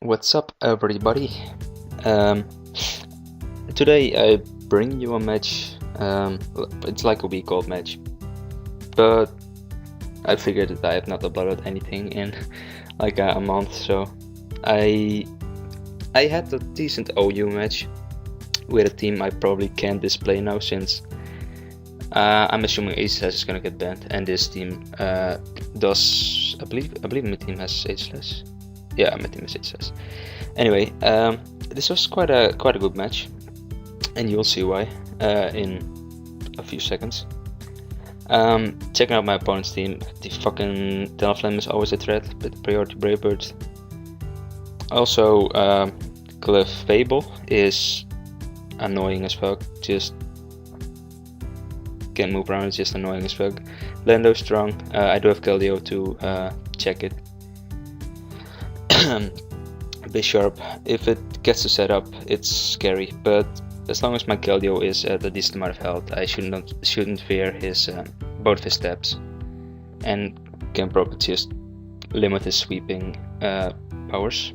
What's up, everybody? Um, Today I bring you a match. It's like a week old match, but I figured that I have not uploaded anything in like a month, so I had a decent OU match with a team I probably can't display now since I'm assuming Aegislash is gonna get banned, and this team does. I believe my team has Aegislash. Yeah, my team has Aegislash. Anyway, this was quite a good match, and you'll see why in a few seconds. Checking out my opponent's team, the fucking Talonflame is always a threat, but priority Bravebird. Also, Clefable is annoying as fuck, just can't move around, it's just annoying as fuck. Lando strong, I do have Keldeo to check it. Bishop, if it gets to set up, it's scary, but as long as my Keldeo is at a decent amount of health, I shouldn't fear his both of his steps, and can probably just limit his sweeping powers.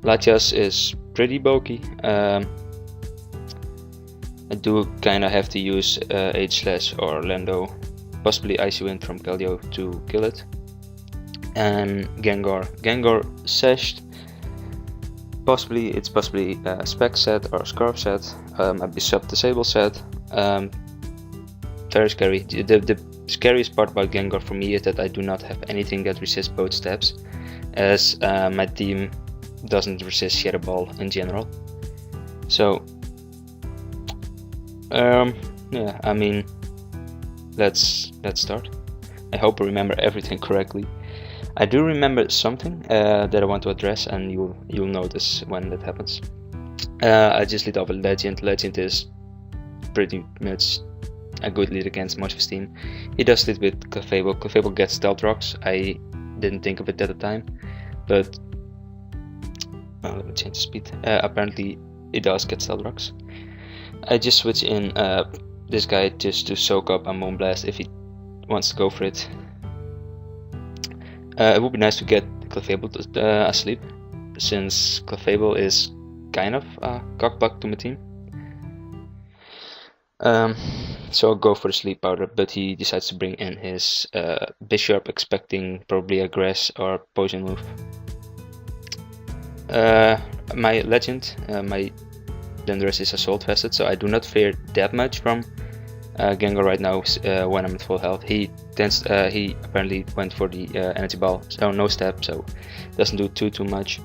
Latias is pretty bulky. I do kinda have to use Aegislash or Lando, possibly Icy Wind from Keldeo to kill it. And Gengar sashed. It's possibly a spec set or a scarf set, a Bishop disable set. Very scary. The scariest part about Gengar for me is that I do not have anything that resists both steps, as my team doesn't resist Shadow Ball in general. So yeah, I mean, let's start. I hope I remember everything correctly. I do remember something that I want to address, and you'll notice when that happens. I just lead off a Legend. Legend is pretty much a good lead against most of his team. He does lead with Clefable. Clefable gets Stealth Rocks. I didn't think of it at the time, but let me change the speed. Apparently it does get Stealth Rocks. I just switch in this guy just to soak up a Moonblast if he wants to go for it. It would be nice to get Clefable asleep, since Clefable is kind of a cockblock to my team. So I'll go for the sleep powder, but he decides to bring in his Bishop, expecting probably a Grass or Poison move. My Legend, my Landorus is Assault Vested, so I do not fear that much from Gengar right now when I'm at full health. He apparently went for the Energy Ball, so no step, so doesn't do too much.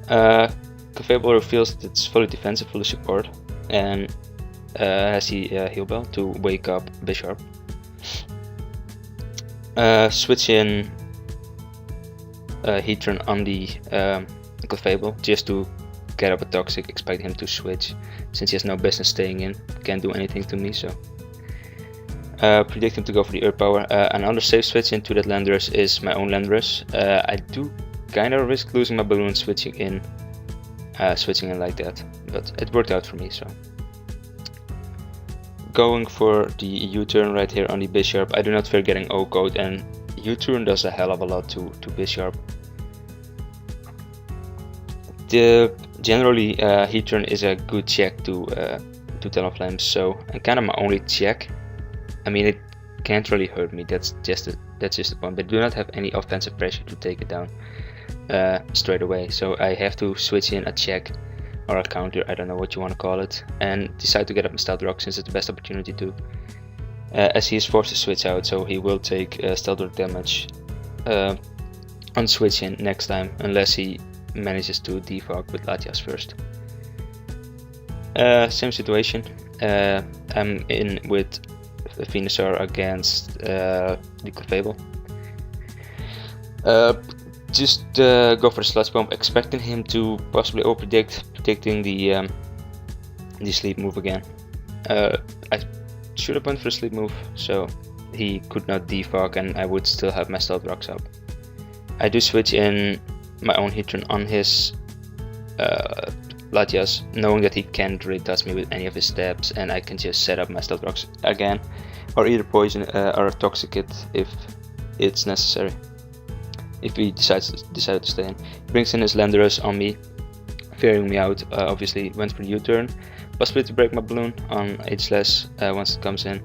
Clefable reveals that it's fully defensive, fully support, and has the Heal Bell to wake up Bishop. Switch in Heatran on the Clefable just to get up a Toxic, expect him to switch, since he has no business staying in, can't do anything to me, so predict him to go for the Earth Power. Another safe switch into that Landorus is my own Landorus. I do kinda risk losing my balloon switching in like that, but it worked out for me. So going for the U-turn right here on the Bishop. I do not fear getting OHKO, and U-turn does a hell of a lot to Bishop. Generally, Heatran is a good check to Talonflames, so and kind of my only check. I mean, it can't really hurt me. That's just the point. But do not have any offensive pressure to take it down straight away. So I have to switch in a check or a counter. I don't know what you want to call it, and decide to get up my Stealth Rock since it's the best opportunity to. As he is forced to switch out, so he will take Stealth Rock damage on switch in next time, unless he manages to defog with Latias first. Same situation. I'm in with Venusaur against the Clefable. Just go for the Sludge Bomb, expecting him to possibly predicting the sleep move again. I should have went for a sleep move, so he could not defog, and I would still have my Stealth Rocks up. I do switch in my own Heatran on his Latias, knowing that he can't really touch me with any of his steps, and I can just set up my Stealth Rocks again, or either Poison or a Toxicate if it's necessary. if he decided to stay in. He brings in his Landorus on me, fearing me out. Obviously went for the U-turn, possibly to break my balloon on Aegislash once it comes in.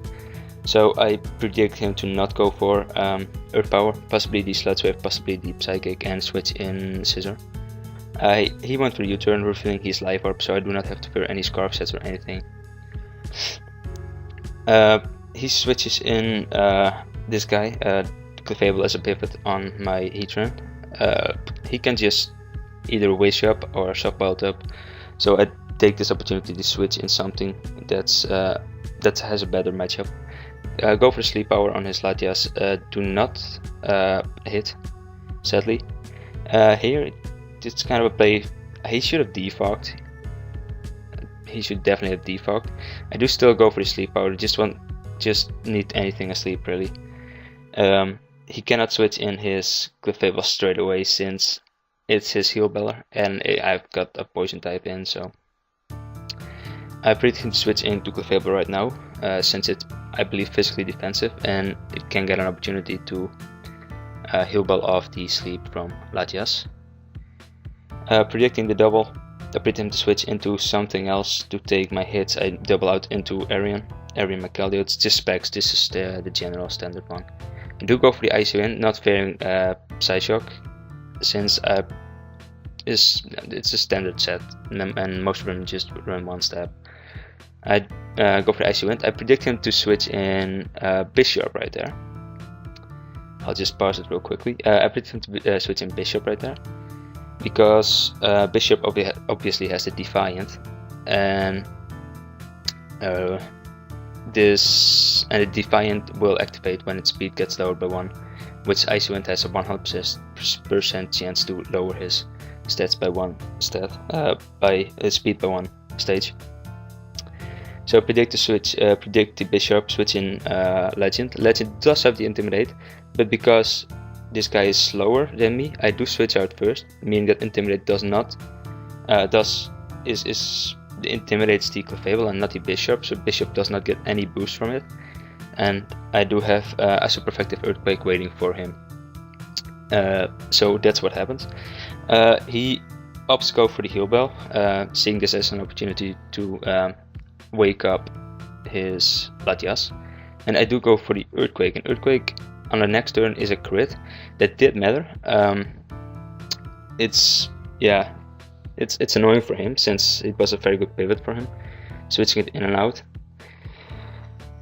So I predict him to not go for Earth Power, possibly the Sludge Wave, possibly the Psychic, and switch in Scissor. He went for the U-turn, revealing his Life Orb, so I do not have to fear any Scarf sets or anything. He switches in this guy, Clefable, as a pivot on my Heatran. He can just either Wish Up or Shockbolt up, so I take this opportunity to switch in something that has a better matchup. Go for Sleep Power on his Latias. Do not hit, sadly. Here it's kind of a play. He should have defogged. He should definitely have defogged. I do still go for the Sleep Power. Just need anything asleep, really. He cannot switch in his Clefable straight away since it's his Heal Beller, and I've got a Poison type in, so I predict him to switch into Clefable right now, since it's, I believe, physically defensive, and it can get an opportunity to Heal Bell off the sleep from Latias. Predicting the double, I predict him to switch into something else to take my hits. I double out into Arian Macaldio. It's just specs, this is the general standard one. I do go for the ICO, not fearing Psyshock, since it's a standard set and most of them just run one step. I go for the ICO. I predict him to switch in Bishop right there. I'll just pause it real quickly. I predict him to switch in Bishop right there, because Bishop obviously has the Defiant, and the Defiant will activate when its speed gets lowered by 1, which Icewind has a 100% chance to lower his stats by 1 speed by 1 stage. So predict the Bishop, switch in Legend. Legend does have the Intimidate, but because this guy is slower than me, I do switch out first, meaning that Intimidate does not intimidates the Clefable and not the Bishop, so Bishop does not get any boost from it, and I do have a Super Effective Earthquake waiting for him. So that's what happens. He opts to go for the Heal Bell, seeing this as an opportunity to wake up his Latias, and I do go for the Earthquake. And Earthquake on the next turn is a crit. That did matter. It's annoying for him since it was a very good pivot for him, switching it in and out.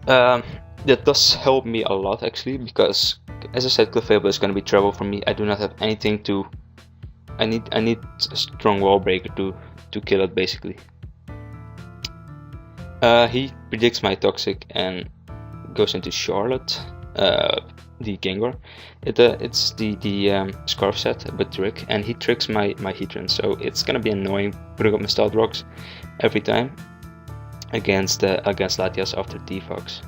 That does help me a lot actually, because as I said, Clefable is going to be trouble for me. I do not have anything to. I need a strong wall breaker to kill it basically. He predicts my Toxic and goes into Charlotte, the Gengar. It's the Scarf set, but trick, and he tricks my Heatran, so it's gonna be annoying putting up my Stealth Rocks every time against Latias after Defox.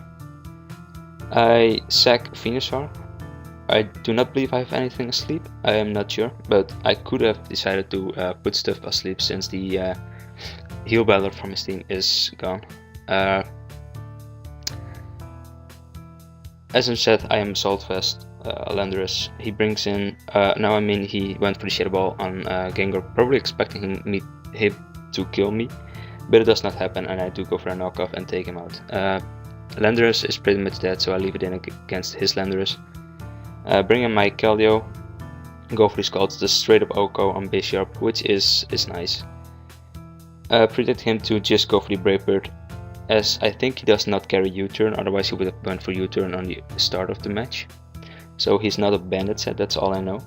I sack Venusaur. I do not believe I have anything asleep. I am not sure, but I could have decided to put stuff asleep since the Heal Beller from his team is gone. As I said, I am Saltfest Landorus. He brings in, he went for the Shadow Ball on Gengar, probably expecting him to kill me, but it does not happen, and I do go for a knockoff and take him out. Landorus is pretty much dead, so I leave it in against his Landorus. Bring in my Keldeo, go for the Scald, the straight up OHKO on Bishop, which is nice. Predict him to just go for the Brave Bird, as I think he does not carry U-turn, otherwise he would have went for U-turn on the start of the match. So he's not a bandit set, that's all I know.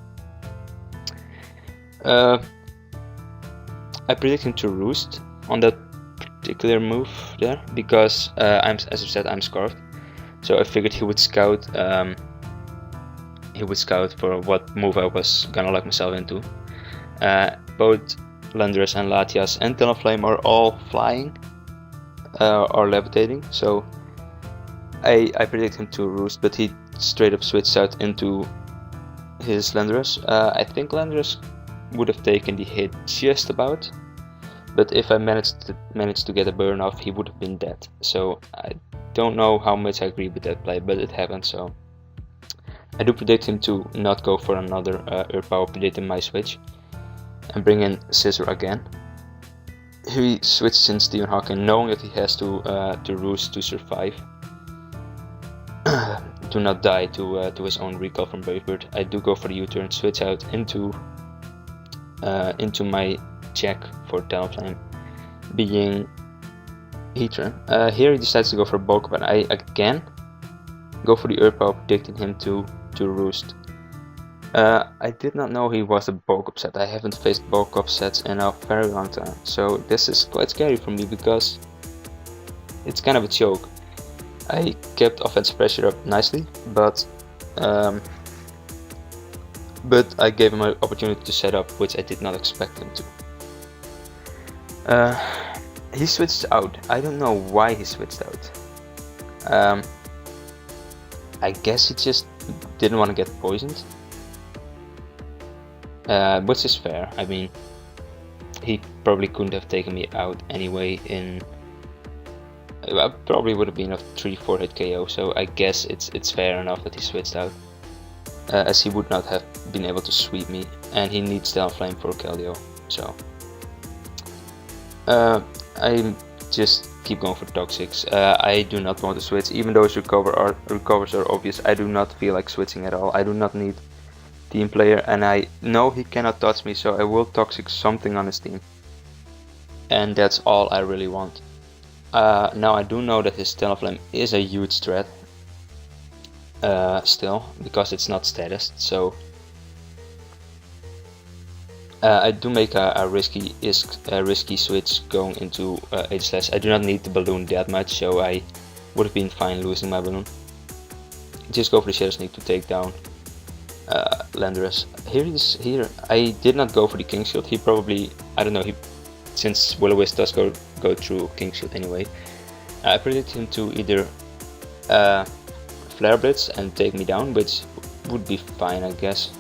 I predict him to Roost on that particular move there, because as I said, I'm Scarfed. So I figured he would scout for what move I was gonna lock myself into. Both Landorus and Latias and Talonflame are all flying. Or levitating, so I predict him to Roost, but he straight up switched out into his Landorus. I think Landorus would have taken the hit just about, but if I managed to get a burn off, he would have been dead. So I don't know how much I agree with that play, but it happened. So I do predict him to not go for another Earth Power, predict in my switch, and bring in Scissor again. He switches in Stephen Hawking, knowing that he has to roost to survive. Do not die to his own recall from Bravebird. I do go for the U-turn, switch out into my check for Talonflame, being Heatran. Here he decides to go for Bulk, but I again go for the Earth Power, predicting him to roost. I did not know he was a bulk up set. I haven't faced bulk up sets in a very long time, so this is quite scary for me because it's kind of a choke. I kept offensive pressure up nicely, but I gave him an opportunity to set up, which I did not expect him to. He switched out. I don't know why he switched out. I guess he just didn't want to get poisoned. Which is fair. I mean, he probably couldn't have taken me out anyway. I probably would have been a 3-4 hit KO. So I guess it's fair enough that he switched out, as he would not have been able to sweep me, and he needs Talonflame for Keldeo. So I just keep going for Toxics. I do not want to switch, even though his recovers are obvious. I do not feel like switching at all. I do not need team player, and I know he cannot touch me, so I will Toxic something on his team, and that's all I really want. Now I do know that his Talonflame is a huge threat still, because it's not status, so I do make a risky switch going into Aegislash. I do not need the balloon that much, so I would have been fine losing my balloon. Just go for the Shadow Sneak to take down Landorus. Here I did not go for the King Shield. He probably, I don't know, since Will-O-Wisp does go through King Shield anyway. I predicted him to either Flare Blitz and take me down, which would be fine, I guess.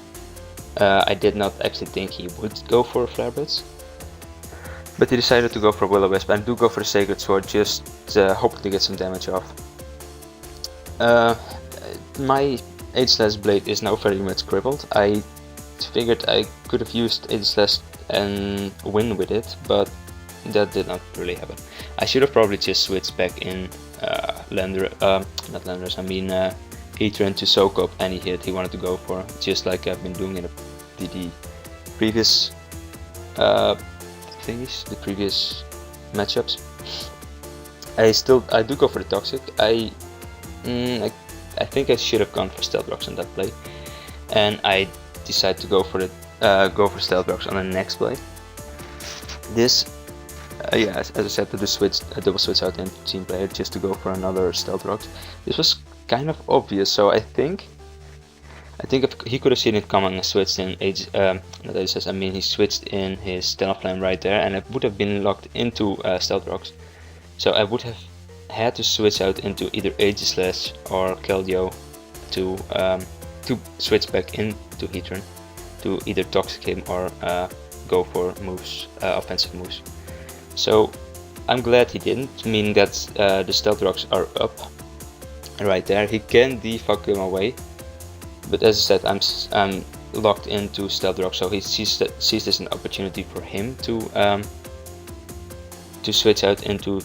I did not actually think he would go for a Flare Blitz, but he decided to go for Will-O-Wisp, and do go for the Sacred Sword, just hoping to get some damage off. My Aegislash-Blade is now very much crippled. I figured I could have used Aegislash and win with it, but that did not really happen. I should have probably just switched back in Heatran to soak up any hit he wanted to go for, just like I've been doing in the previous thingies, the previous matchups. I do go for the Toxic. I think I should have gone for Stealth Rocks on that play, and I decided to go for Stealth Rocks on the next play. This, yeah, as I said, a double switch out into team player just to go for another Stealth Rocks. This was kind of obvious, so I think if he could have seen it coming and switched in he switched in his Talonflame right there, and it would have been locked into Stealth Rocks. So I would have had to switch out into either Aegislash or Keldeo to switch back into Heatran to either Toxic him or go for moves, offensive moves. So I'm glad he didn't, meaning that the Stealth Rocks are up right there. He can defog him away, but as I said, I'm locked into Stealth Rock, so he sees this as an opportunity for him to switch out into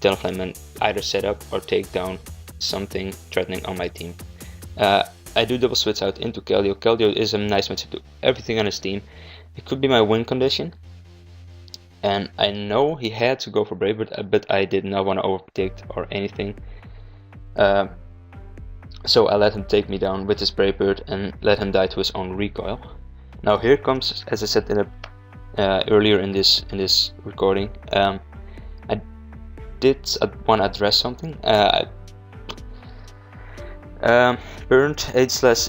Talonflame and either set up or take down something threatening on my team. I do double switch out into Keldeo. Keldeo is a nice matchup to everything on his team. It could be my win condition, and I know he had to go for Bravebird, but I did not want to overpredict or anything. So I let him take me down with his Bravebird and let him die to his own recoil. Now here comes, as I said earlier in this recording, I did want to address something. Burnt Aegislash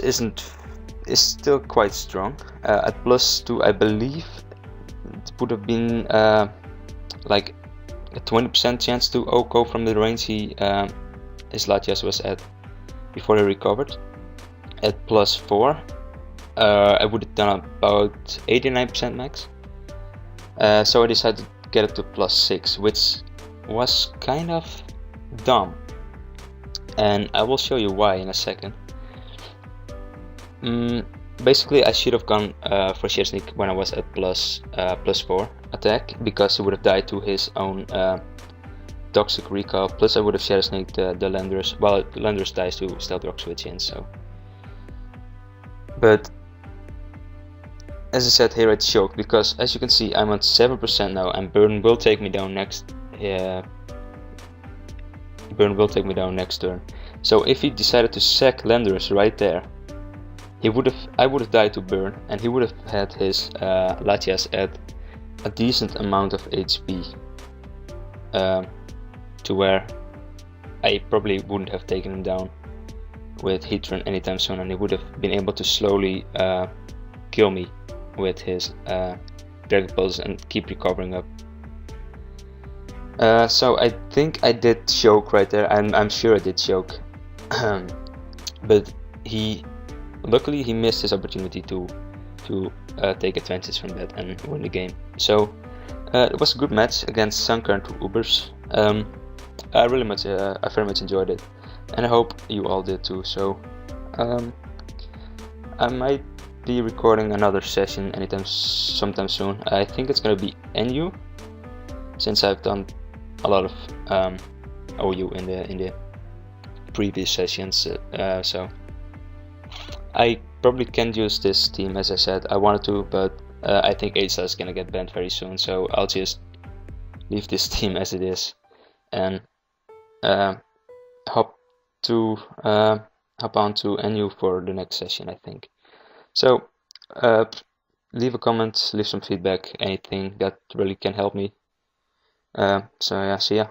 is still quite strong. At +2, I believe it would have been like a 20% chance to OHKO from the range his Latias was at before he recovered. At +4, I would have done about 89% max. So I decided to get it to +6, which was kind of dumb, and I will show you why in a second. Basically, I should have gone for Shadow Sneak when I was at +4 attack, because he would have died to his own Toxic Recall, plus I would have Shadow Sneaked the Landers. Well, the Landers dies to Stealth Rock Switch in, so. But as I said here, it's choked, because as you can see, I'm at 7% now, and Burn will take me down next. Burn will take me down next turn. So if he decided to sack Landers right there, I would have died to Burn, and he would have had his Latias at a decent amount of HP, to where I probably wouldn't have taken him down with Heatran anytime soon, and he would have been able to slowly kill me with his Dragon Pulse and keep recovering up. So I think I did choke right there, and I'm sure I did choke. But luckily he missed his opportunity to take advantage from that and win the game. So it was a good match against Sunkern2Ubers. I very much enjoyed it, and I hope you all did too. So I might be recording another session sometime soon. I think it's gonna be NU, since I've done a lot of OU in the previous sessions. So I probably can't use this team as I said I wanted to, but I think Aegislash is gonna get banned very soon, so I'll just leave this team as it is and hop on to NU for the next session, I think. So leave a comment, leave some feedback, anything that really can help me. So yeah, see ya.